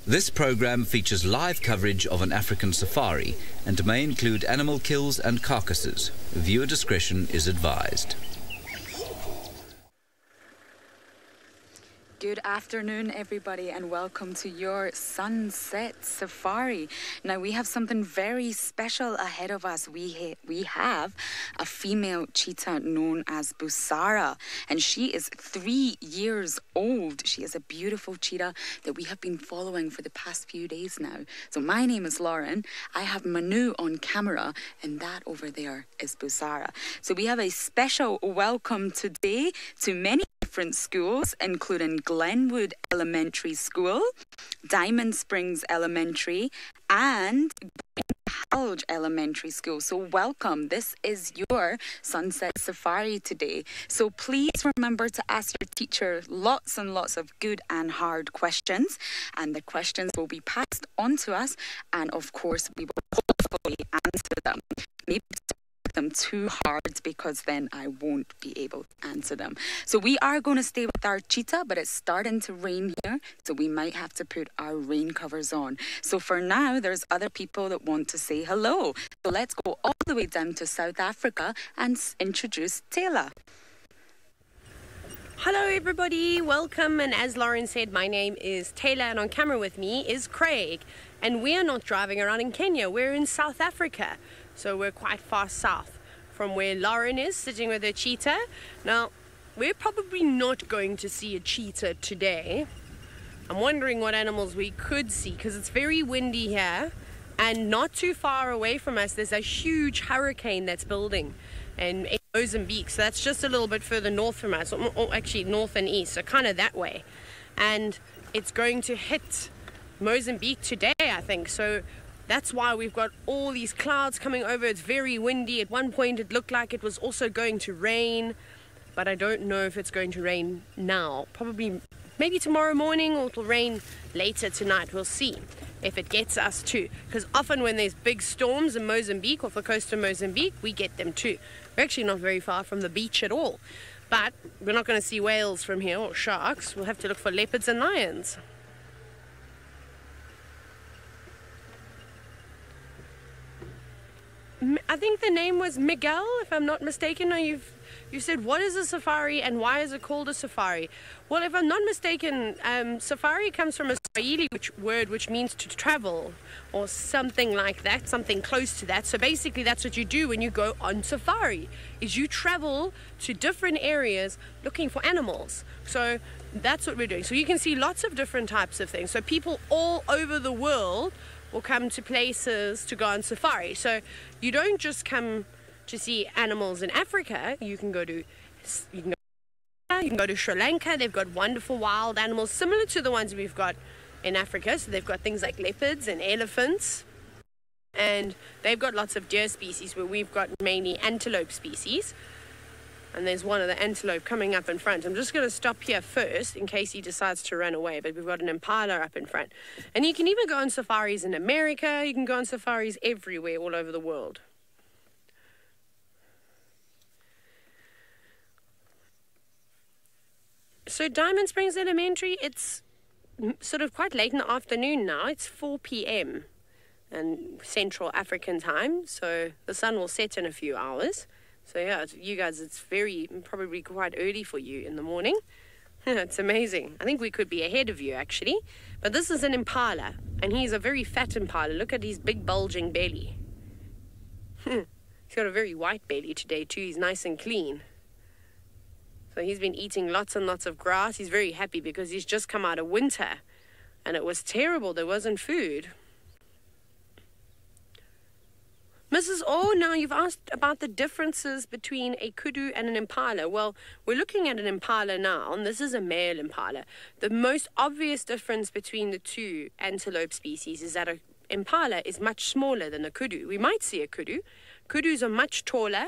This program features live coverage of an African safari and may include animal kills and carcasses. Viewer discretion is advised. Good afternoon, everybody, and welcome to your Sunset Safari. Now, we have something very special ahead of us. We have a female cheetah known as Busara, and she is 3 years old. She is a beautiful cheetah that we have been following for the past few days now. So my name is Lauren. I have Manu on camera, and that over there is Busara. So we have a special welcome today to many different schools, including Glenwood Elementary School, Diamond Springs Elementary, and Halge Elementary School. So welcome. This is your Sunset Safari today. So please remember to ask your teacher lots and lots of good and hard questions, and the questions will be passed on to us, and of course we will hopefully answer them. Maybe them too hard, because then I won't be able to answer them. So we are going to stay with our cheetah, but it's starting to rain here, so we might have to put our rain covers on. So for now, there's other people that want to say hello. So let's go all the way down to South Africa and introduce Taylor. Hello everybody, welcome, and as Lauren said, my name is Taylor, and on camera with me is Craig, and we are not driving around in Kenya, we're in South Africa. So we're quite far south from where Lauren is, sitting with her cheetah. Now, we're probably not going to see a cheetah today. I'm wondering what animals we could see, because it's very windy here, and not too far away from us there's a huge hurricane that's building in Mozambique. So that's just a little bit further north from us, or actually north and east, so kind of that way. And it's going to hit Mozambique today, I think. So that's why we've got all these clouds coming over. It's very windy. At one point it looked like it was also going to rain, but I don't know if it's going to rain now. Probably maybe tomorrow morning, or it'll rain later tonight. We'll see if it gets us too, because often when there's big storms in Mozambique, off the coast of Mozambique, we get them too. We're actually not very far from the beach at all, but we're not going to see whales from here, or sharks. We'll have to look for leopards and lions. I think the name was Miguel, if I'm not mistaken. Or you said, what is a safari and why is it called a safari? Well, if I'm not mistaken, safari comes from a Swahili word which means to travel, or something like that, something close to that. So basically that's what you do when you go on safari, is you travel to different areas looking for animals. So that's what we're doing. So you can see lots of different types of things. So people all over the world will come to places to go on safari. So you don't just come to see animals in Africa. You can go to Sri Lanka. They've got wonderful wild animals similar to the ones we've got in Africa. So they've got things like leopards and elephants, and they've got lots of deer species, where we've got mainly antelope species. And there's one of the antelope coming up in front. I'm just going to stop here first in case he decides to run away, but we've got an impala up in front. And you can even go on safaris in America. You can go on safaris everywhere, all over the world. So Diamond Springs Elementary, it's sort of quite late in the afternoon now. It's 4 p.m. and Central African time, so the sun will set in a few hours. So yeah, you guys, it's probably quite early for you in the morning. It's amazing. I think we could be ahead of you, actually. But this is an impala, and he's a very fat impala. Look at his big bulging belly. He's got a very white belly today too. He's nice and clean. So he's been eating lots and lots of grass. He's very happy because he's just come out of winter, and it was terrible. There wasn't food. Mrs. O, now you've asked about the differences between a kudu and an impala. Well, we're looking at an impala now, and this is a male impala. The most obvious difference between the two antelope species is that an impala is much smaller than a kudu. We might see a kudu. Kudus are much taller,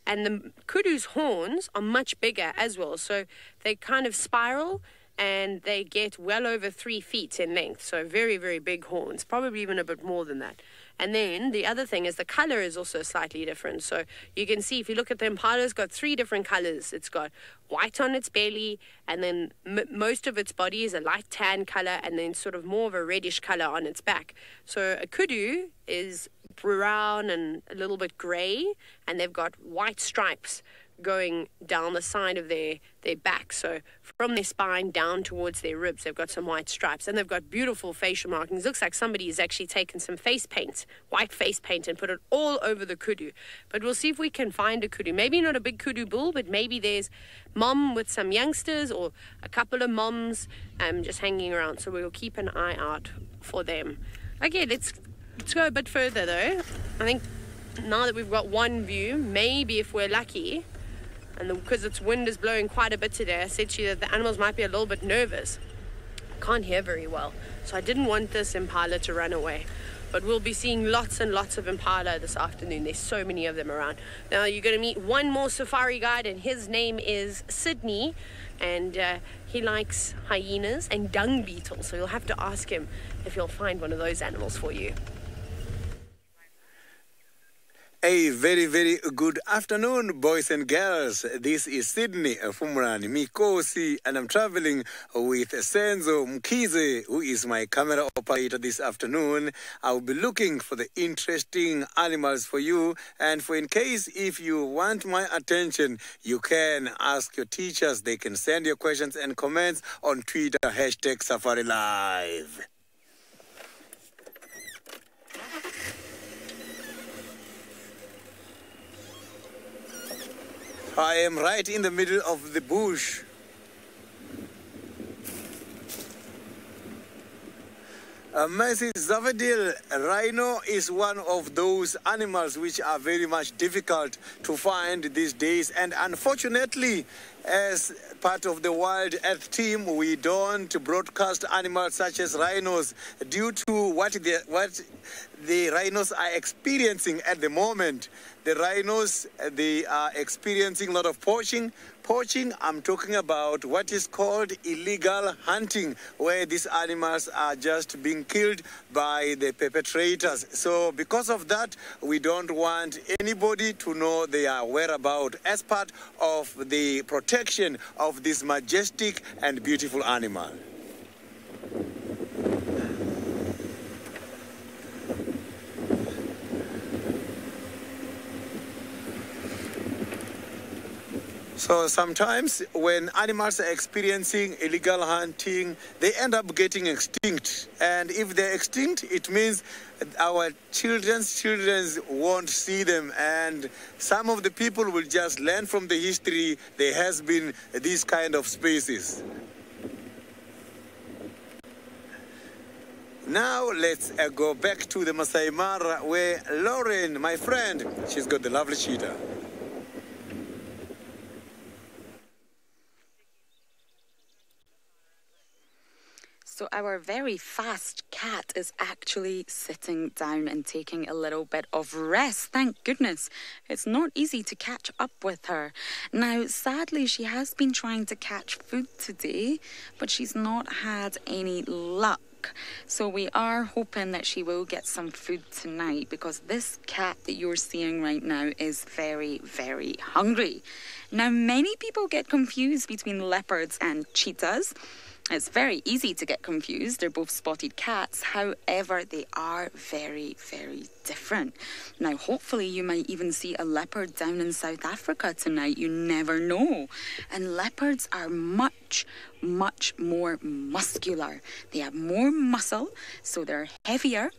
and the kudu's horns are much bigger as well. So they kind of spiral, and they get well over 3 feet in length, so very, very big horns, probably even a bit more than that. And then the other thing is the color is also slightly different. So you can see if you look at the impala, it's got 3 different colors. It's got white on its belly, and then most of its body is a light tan color, and then sort of more of a reddish color on its back. So a kudu is brown and a little bit gray, and they've got white stripes going down the side of their back. So from their spine down towards their ribs, they've got some white stripes, and they've got beautiful facial markings. Looks like somebody has actually taken some face paint, white face paint, and put it all over the kudu. But we'll see if we can find a kudu. Maybe not a big kudu bull, but maybe there's mom with some youngsters or a couple of moms just hanging around. So we'll keep an eye out for them. Okay, let's go a bit further though. I think now that we've got one view, maybe if we're lucky, and because its wind is blowing quite a bit today, I said to you that the animals might be a little bit nervous. I can't hear very well, so I didn't want this impala to run away. But we'll be seeing lots and lots of impala this afternoon. There's so many of them around. Now you're going to meet one more safari guide, and his name is Sydney, and he likes hyenas and dung beetles, so you'll have to ask him if he'll find one of those animals for you. A very, very good afternoon, boys and girls. This is Sydney Fumrani Mikosi, and I'm traveling with Senzo Mkize, who is my camera operator this afternoon. I'll be looking for the interesting animals for you, and for in case if you want my attention, you can ask your teachers. They can send your questions and comments on Twitter, #SafariLive. I am right in the middle of the bush. Mrs. Zavadil, rhino is one of those animals which are very much difficult to find these days, and unfortunately, as part of the Wild Earth team, we don't broadcast animals such as rhinos due to what the rhinos are experiencing at the moment. The rhinos, they are experiencing a lot of poaching. I'm talking about what is called illegal hunting, where these animals are just being killed by the perpetrators. So because of that, we don't want anybody to know their whereabouts as part of the protection of this majestic and beautiful animal. So sometimes when animals are experiencing illegal hunting, they end up getting extinct. And if they're extinct, it means our children's children won't see them. And some of the people will just learn from the history there has been these kind of spaces. Now let's go back to the Masai Mara, where Lauren, my friend, she's got the lovely cheetah. So our very fast cat is actually sitting down and taking a little bit of rest. Thank goodness. It's not easy to catch up with her. Now, sadly, she has been trying to catch food today, but she's not had any luck. So we are hoping that she will get some food tonight, because this cat that you're seeing right now is very, very hungry. Now, many people get confused between leopards and cheetahs. It's very easy to get confused. They're both spotted cats. However, they are very, very different. Now, hopefully you might even see a leopard down in South Africa tonight. You never know. And leopards are much, much more muscular. They have more muscle, so they're heavier,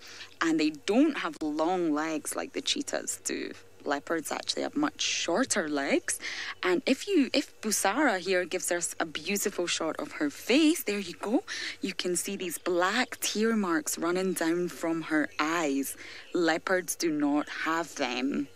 and they don't have long legs like the cheetahs do. Leopards actually have much shorter legs. And if Busara here gives us a beautiful shot of her face, there you go. You can see these black tear marks running down from her eyes. Leopards do not have them.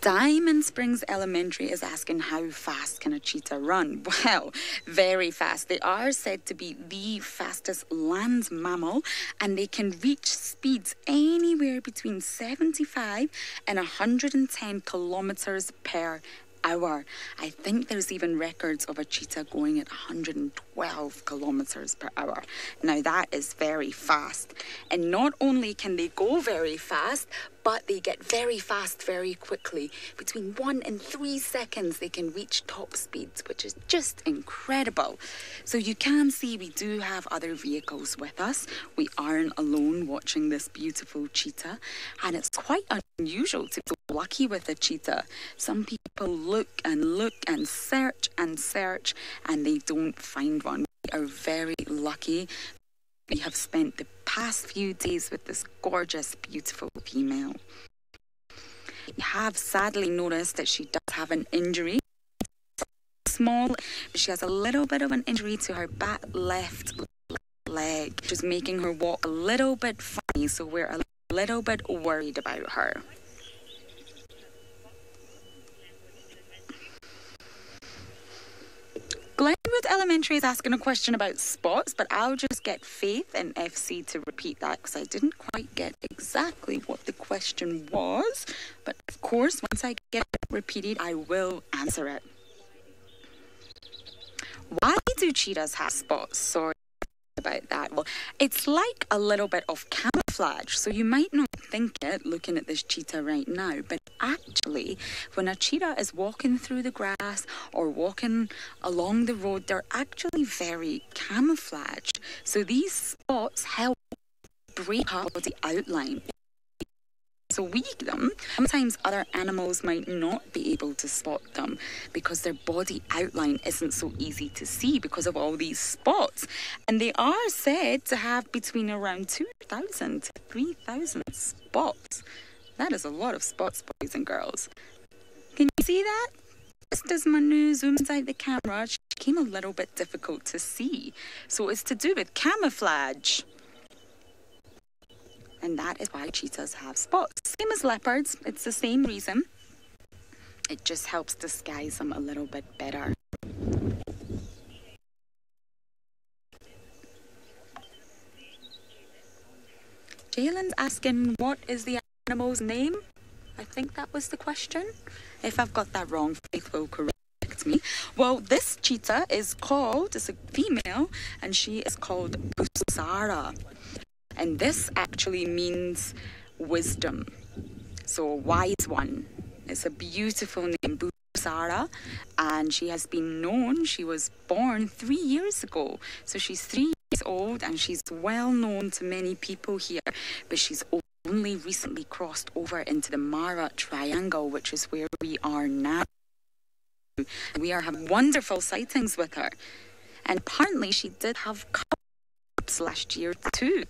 Diamond Springs Elementary is asking how fast can a cheetah run? Well, very fast. They are said to be the fastest land mammal, and they can reach speeds anywhere between 75 and 110 kilometers per hour. I think there's even records of a cheetah going at 112 kilometers per hour. Now that is very fast. And not only can they go very fast, but they get very fast very quickly. Between 1 and 3 seconds they can reach top speeds, which is just incredible. So you can see we do have other vehicles with us. We aren't alone watching this beautiful cheetah, and it's quite unusual to be lucky with a cheetah. Some people look and search and they don't find one. We are very lucky. We have spent the past few days with this gorgeous, beautiful female. We have sadly noticed that she does have an injury. Small, but she has a little bit of an injury to her back left leg, which is making her walk a little bit funny, so we're a little bit worried about her. Glenwood Elementary is asking a question about spots, but I'll just get Faith and FC to repeat that because I didn't quite get exactly what the question was. But of course, once I get it repeated, I will answer it. Why do cheetahs have spots? Sorry about that. Well, it's like a little bit of camouflage, so you might not think it looking at this cheetah right now, but actually when a cheetah is walking through the grass or walking along the road, they're actually very camouflaged. So these spots help break up the outline. So we see them. Sometimes other animals might not be able to spot them because their body outline isn't so easy to see because of all these spots. And they are said to have between around 2,000 to 3,000 spots. That is a lot of spots, boys and girls. Can you see that? Just as Manu zooms out the camera, she became a little bit difficult to see. So it's to do with camouflage. And that is why cheetahs have spots. Same as leopards, it's the same reason. It just helps disguise them a little bit better. Jalen's asking, what is the animal's name? I think that was the question. If I've got that wrong, Faith will correct me. Well, this cheetah is called, it's a female, and she is called Busara. And this actually means wisdom. So wise one. It's a beautiful name, Busara. And she has been known, she was born 3 years ago. So she's 3 years old and she's well known to many people here. But she's only recently crossed over into the Mara Triangle, which is where we are now. We are having wonderful sightings with her. And apparently she did have cubs last year too.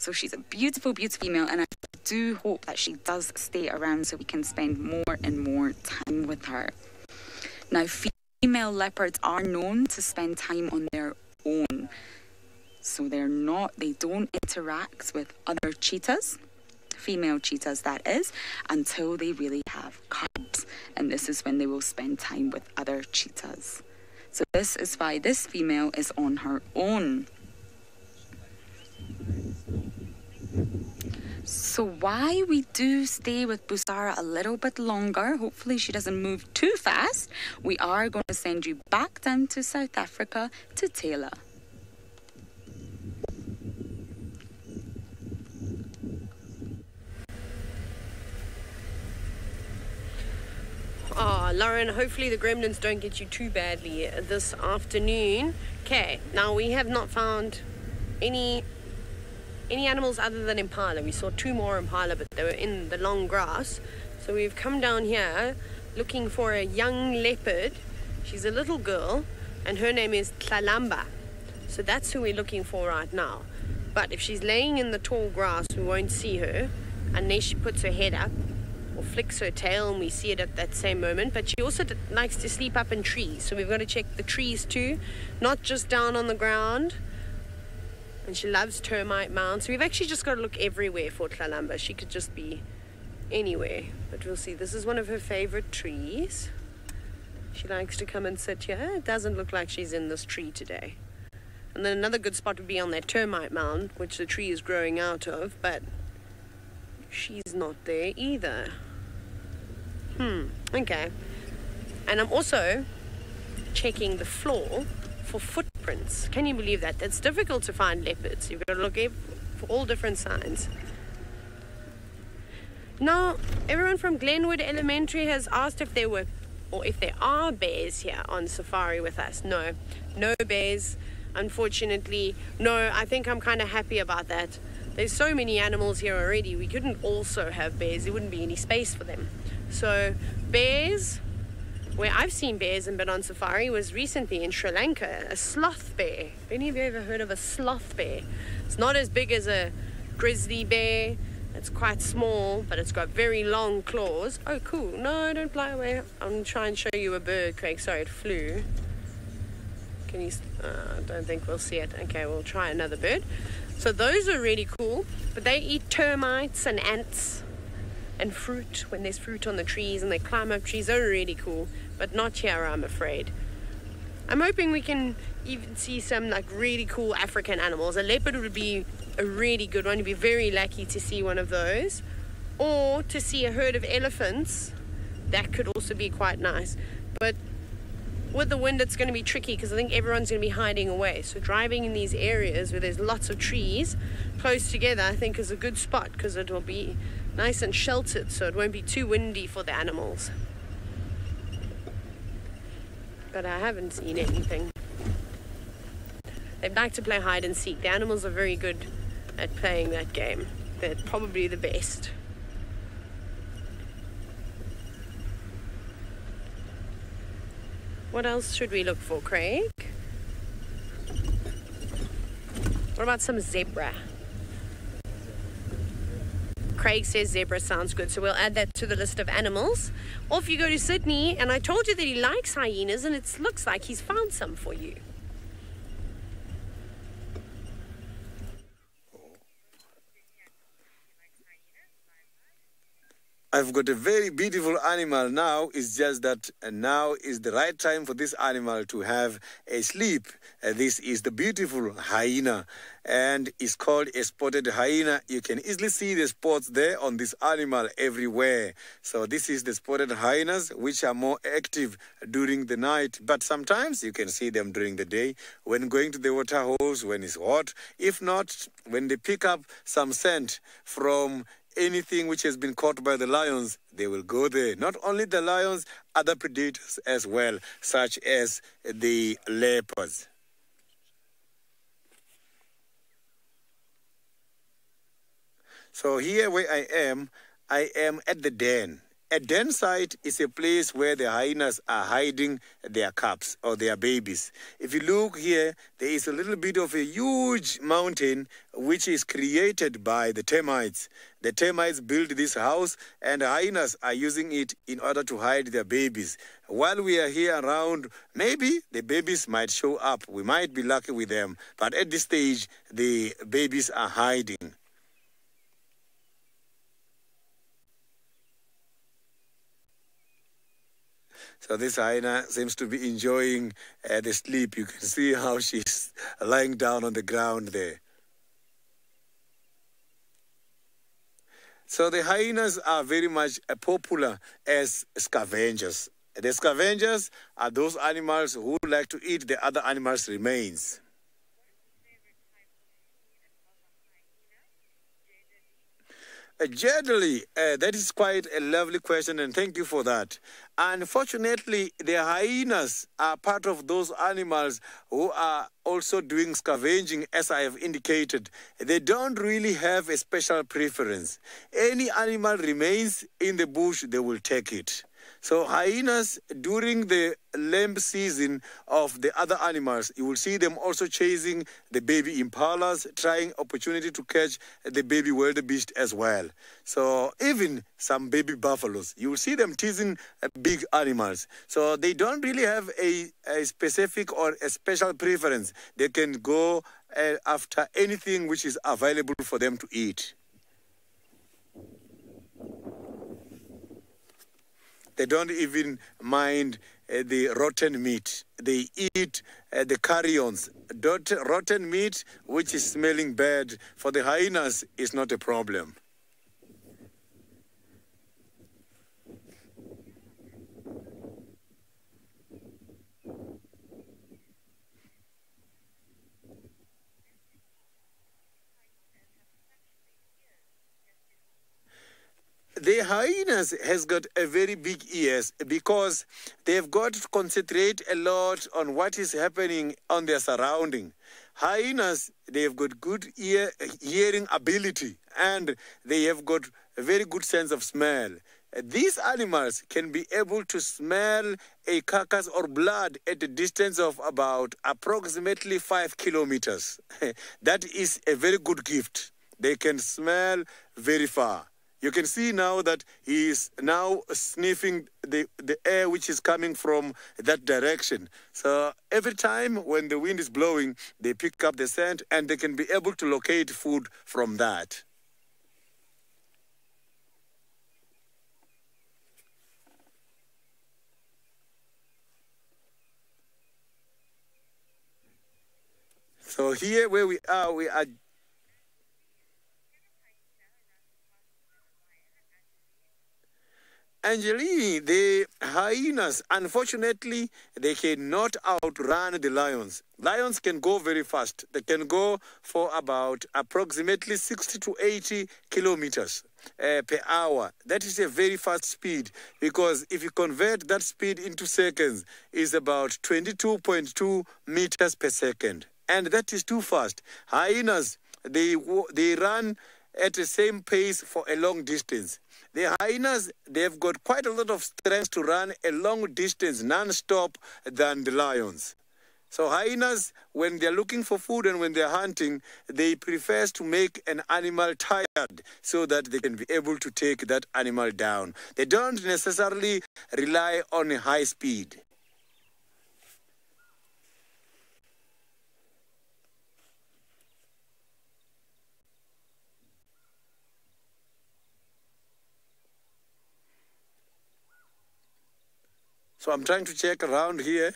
So she's a beautiful, beautiful female, and I do hope that she does stay around so we can spend more and more time with her. Now, female leopards are known to spend time on their own. So they don't interact with other cheetahs, female cheetahs that is, until they really have cubs. And this is when they will spend time with other cheetahs. So this is why this female is on her own. So why we do stay with Busara a little bit longer, hopefully she doesn't move too fast, we are going to send you back down to South Africa to Taylor. Oh, Lauren, hopefully the gremlins don't get you too badly this afternoon. Okay, now we have not found any animals other than impala. We saw 2 more impala, but they were in the long grass. So we've come down here looking for a young leopard. She's a little girl, and her name is Tlalamba. So that's who we're looking for right now. But if she's laying in the tall grass, we won't see her unless she puts her head up or flicks her tail, and we see it at that same moment. But she also likes to sleep up in trees, so we've got to check the trees too, not just down on the ground. And she loves termite mounds. So we've actually just got to look everywhere for Tlalamba. She could just be anywhere. But we'll see. This is one of her favorite trees. She likes to come and sit here. It doesn't look like she's in this tree today. And then another good spot would be on that termite mound, which the tree is growing out of. But she's not there either. Okay. And I'm also checking the floor for footprints. Can you believe that? It's difficult to find leopards. You've got to look for all different signs. Now, everyone from Glenwood Elementary has asked if there were, or if there are bears here on safari with us. No bears, unfortunately. No, I think I'm kind of happy about that. There's so many animals here already. We couldn't also have bears. There wouldn't be any space for them. So bears, where I've seen bears and been on safari was recently in Sri Lanka, a sloth bear. Have any of you ever heard of a sloth bear? It's not as big as a grizzly bear. It's quite small, but it's got very long claws. Oh, cool. No, don't fly away. I'm trying to show you a bird, Craig. Sorry, it flew. Can you... I don't think we'll see it. Okay, we'll try another bird. So those are really cool, but they eat termites and ants and fruit when there's fruit on the trees, and they climb up trees. They're really cool, but not here, I'm afraid. I'm hoping we can even see some like really cool African animals. A leopard would be a really good one. You'd be very lucky to see one of those, or to see a herd of elephants. That could also be quite nice, but with the wind it's going to be tricky because I think everyone's going to be hiding away. So driving in these areas where there's lots of trees close together I think is a good spot, because it will be nice and sheltered, so it won't be too windy for the animals. But I haven't seen anything. They'd like to play hide and seek. The animals are very good at playing that game. They're probably the best. What else should we look for, Craig? What about some zebra? Craig says zebra sounds good, so we'll add that to the list of animals. Or if you go to Sydney, and I told you that he likes hyenas, and it looks like he's found some for you. I've got a very beautiful animal now. It's just that now is the right time for this animal to have a sleep. This is the beautiful hyena, and it's called a spotted hyena. You can easily see the spots there on this animal everywhere. So this is the spotted hyenas, which are more active during the night, but sometimes you can see them during the day when going to the water holes when it's hot. If not, when they pick up some scent from anything which has been caught by the lions, they will go there. Not only the lions, other predators as well, such as the leopards. So here where I am at the den. A den site is a place where the hyenas are hiding their cubs or their babies. If you look here, there is a little bit of a huge mountain which is created by the termites. The termites build this house, and the hyenas are using it in order to hide their babies. While we are here around, maybe the babies might show up. We might be lucky with them. But at this stage, the babies are hiding. So this hyena seems to be enjoying the sleep. You can see how she's lying down on the ground there. So the hyenas are very much popular as scavengers. The scavengers are those animals who like to eat the other animals' remains. Generally, that is quite a lovely question, and thank you for that. Unfortunately, the hyenas are part of those animals who are also doing scavenging, as I have indicated. They don't really have a special preference. Any animal remains in the bush, they will take it. So hyenas, during the lamb season of the other animals, you will see them also chasing the baby impalas, trying opportunity to catch the baby wildebeest as well. So even some baby buffaloes, you will see them teasing big animals. So they don't really have a specific or a special preference. They can go after anything which is available for them to eat. They don't even mind the rotten meat. They eat the carrions. Rotten meat, which is smelling bad, for the hyenas is not a problem. the hyenas has got a very big ears because they've got to concentrate a lot on what is happening on their surrounding. Hyenas, they've got good hearing ability, and they have got a very good sense of smell. These animals can be able to smell a carcass or blood at a distance of about approximately 5 kilometers. That is a very good gift. They can smell very far. You can see now that he is now sniffing the air which is coming from that direction. So every time when the wind is blowing, they pick up the scent and they can be able to locate food from that. So here where we are Angeline, the hyenas, unfortunately, they cannot outrun the lions. Lions can go very fast. They can go for about approximately 60 to 80 kilometers per hour. That is a very fast speed because if you convert that speed into seconds, it's about 22.2 meters per second. And that is too fast. Hyenas, they run at the same pace for a long distance. The hyenas, they've got quite a lot of strength to run a long distance non-stop than the lions. So hyenas, when they're looking for food and when they're hunting, they prefer to make an animal tired so that they can be able to take that animal down. They don't necessarily rely on high speed. So I'm trying to check around here.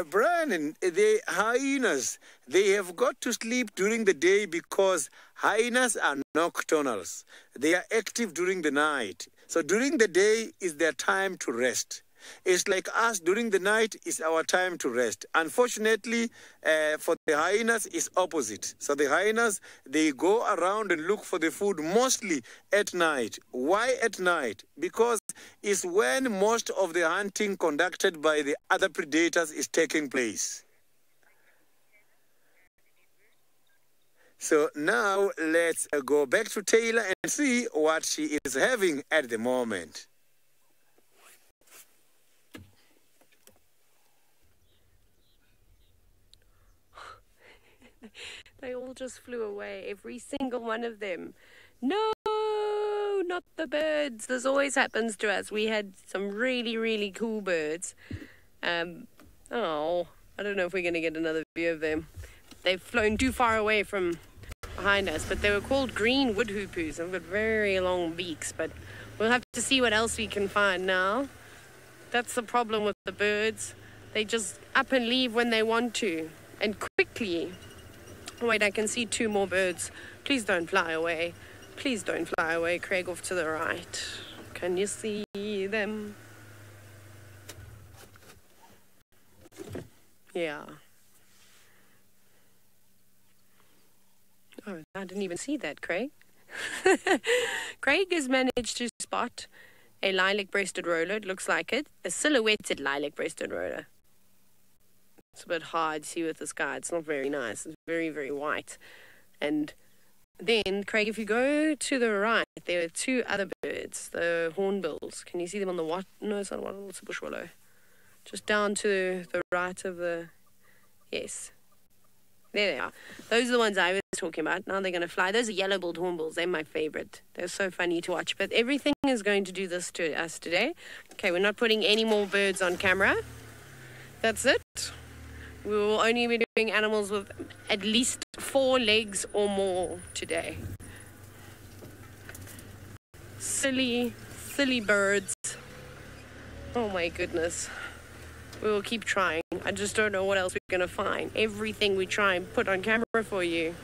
Brian, the hyenas, they have got to sleep during the day because hyenas are nocturnals. They are active during the night. So during the day is their time to rest. It's like us, during the night is our time to rest. Unfortunately, for the hyenas, it's opposite. So the hyenas, they go around and look for the food mostly at night. Why at night? Because it's when most of the hunting conducted by the other predators is taking place. So now let's go back to Taylor and see what she is having at the moment. They all just flew away, every single one of them. No, not the birds. This always happens to us. We had some really, really cool birds. Oh, I don't know if we're going to get another view of them. They've flown too far away from behind us, but they were called green wood hoopoes. They've got very long beaks, but we'll have to see what else we can find now. That's the problem with the birds. They just up and leave when they want to, and quickly. Wait, I can see two more birds. Please don't fly away. Please don't fly away, Craig, off to the right. Can you see them? Yeah. Oh, I didn't even see that, Craig. Craig has managed to spot a lilac-breasted roller. It looks like it. A silhouetted lilac-breasted roller. It's a bit hard to see with the sky. It's not very nice. It's very, very white. And then, Craig, if you go to the right, there are two other birds, the hornbills. Can you see them on the what? No, it's not wattle, it's a bush swallow. Just down to the right of the... Yes. There they are. Those are the ones I was talking about. Now they're going to fly. Those are yellow-billed hornbills. They're my favorite. They're so funny to watch. But everything is going to do this to us today. Okay, we're not putting any more birds on camera. That's it. We will only be doing animals with at least 4 legs or more today. Silly, silly birds. Oh my goodness. We will keep trying. I just don't know what else we're going to find. Everything we try and put on camera for you.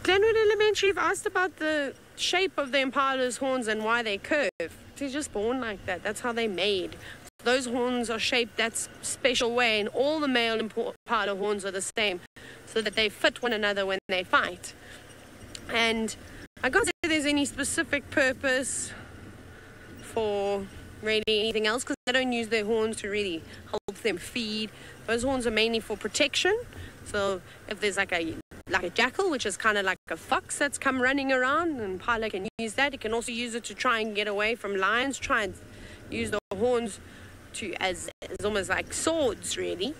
Glenwood Elementary, you've asked about the shape of the impala's horns and why they curve. they're just born like that. That's how they're made. Those horns are shaped that special way, and all the male impala horns are the same, so that they fit one another when they fight. And I can't say there's any specific purpose for really anything else, because they don't use their horns to really help them feed. Those horns are mainly for protection. So if there's like a jackal, which is kind of like a fox that's come running around, and impala can use that. It can also use it to try and get away from lions, try and use the horns as almost like swords, really.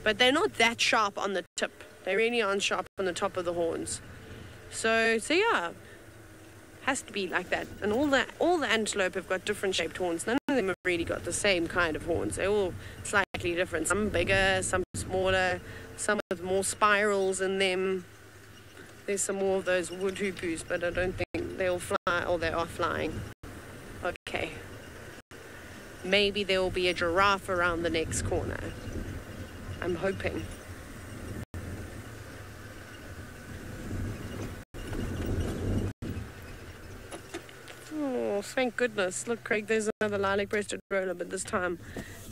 But they're not that sharp on the tip. They really aren't sharp on the top of the horns. So yeah, has to be like that. And all the antelope have got different shaped horns. None of them have really got the same kind of horns. They're all slightly different. Some bigger, some smaller, some with more spirals in them. There's some more of those wood hoopus, but I don't think they'll fly, or they are flying. Okay. Maybe there will be a giraffe around the next corner. I'm hoping. Oh, thank goodness. Look, Craig, there's another lilac-breasted roller, but this time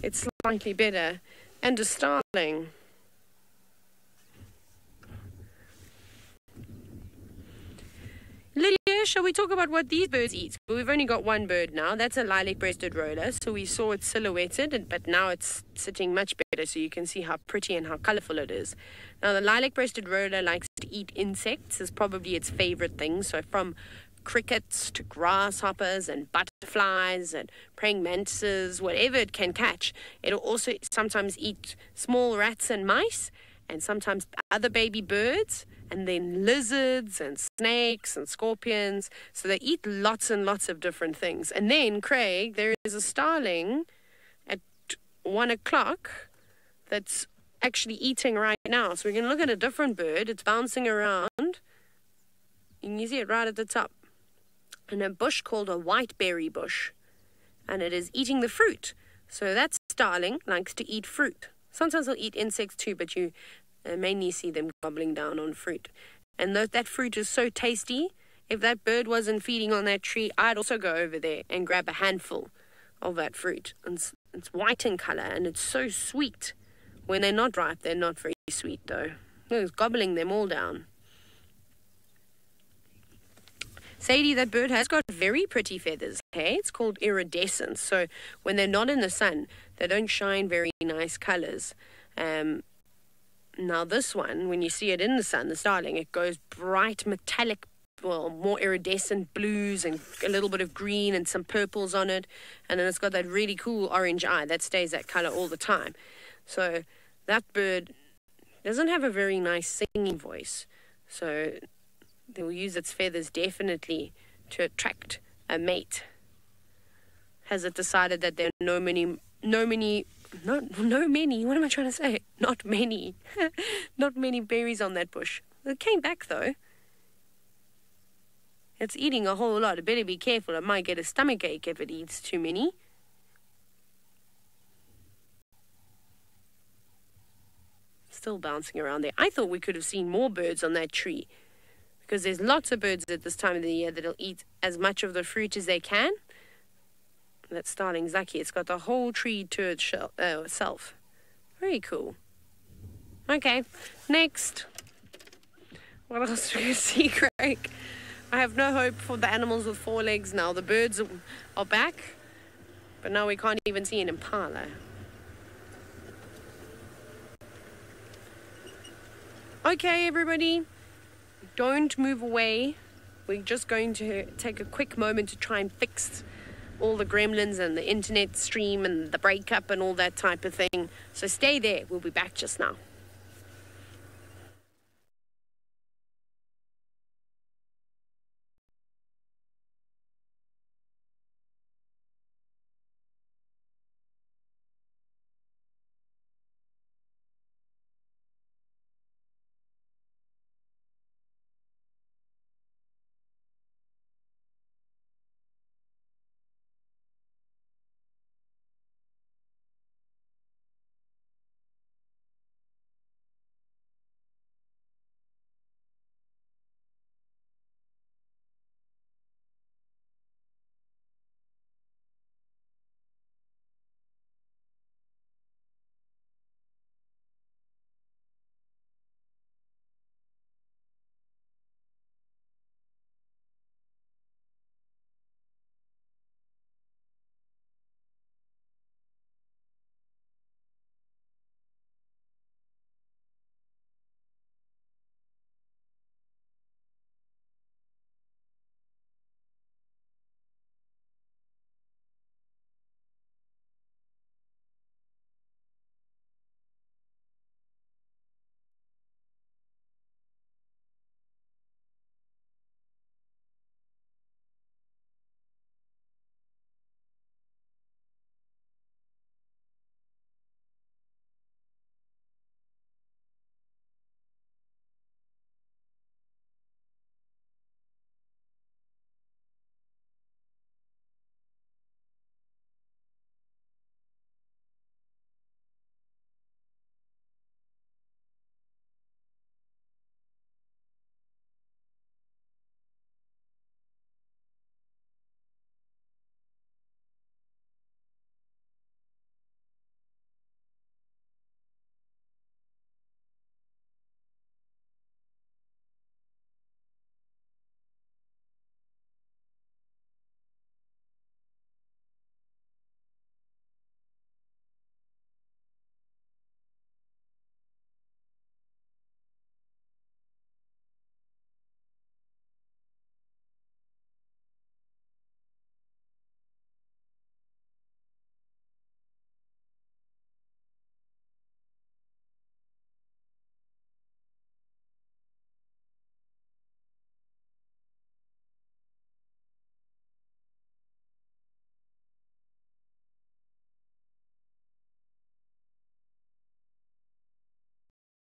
it's slightly better. And a starling. Lilia, shall we talk about what these birds eat? We've only got one bird now. That's a lilac-breasted roller. So we saw it silhouetted, but now it's sitting much better, so you can see how pretty and how colorful it is. Now, the lilac-breasted roller likes to eat insects. Is probably its favorite thing. So from crickets to grasshoppers and butterflies and praying mantises, whatever it can catch. It'll also sometimes eat small rats and mice, and sometimes other baby birds, and then lizards and snakes and scorpions. So they eat lots and lots of different things. And then, Craig, there is a starling at 1 o'clock that's actually eating right now. So we're going to look at a different bird. It's bouncing around. You can see it right at the top. In a bush called a whiteberry bush. And it is eating the fruit. So that starling likes to eat fruit. Sometimes they'll eat insects too, but you mainly see them gobbling down on fruit. And that fruit is so tasty. If that bird wasn't feeding on that tree, I'd also go over there and grab a handful of that fruit. And it's white in color, and it's so sweet. When they're not ripe, they're not very sweet, though. It's gobbling them all down. Sadie, that bird has got very pretty feathers, okay? It's called iridescence. So when they're not in the sun, they don't shine very nice colors. Now this one, when you see it in the sun, the starling, it goes bright metallic, well, more iridescent blues and a little bit of green and some purples on it. And then it's got that really cool orange eye that stays that color all the time. So that bird doesn't have a very nice singing voice. So they will use its feathers definitely to attract a mate. Has it decided that there are not many, what am I trying to say? Not many. Not many berries on that bush. It came back though. It's eating a whole lot. It better be careful. It might get a stomach ache if it eats too many. Still bouncing around there. I thought we could have seen more birds on that tree, because there's lots of birds at this time of the year that'll eat as much of the fruit as they can. That starling's lucky. It's got the whole tree to itself. Very cool. Okay, next. What else do you see, Craig? I have no hope for the animals with 4 legs now. The birds are back, but now we can't even see an impala. Okay, everybody. Don't move away. We're just going to take a quick moment to try and fix all the gremlins and the internet stream and the breakup and all that type of thing. So stay there. We'll be back just now.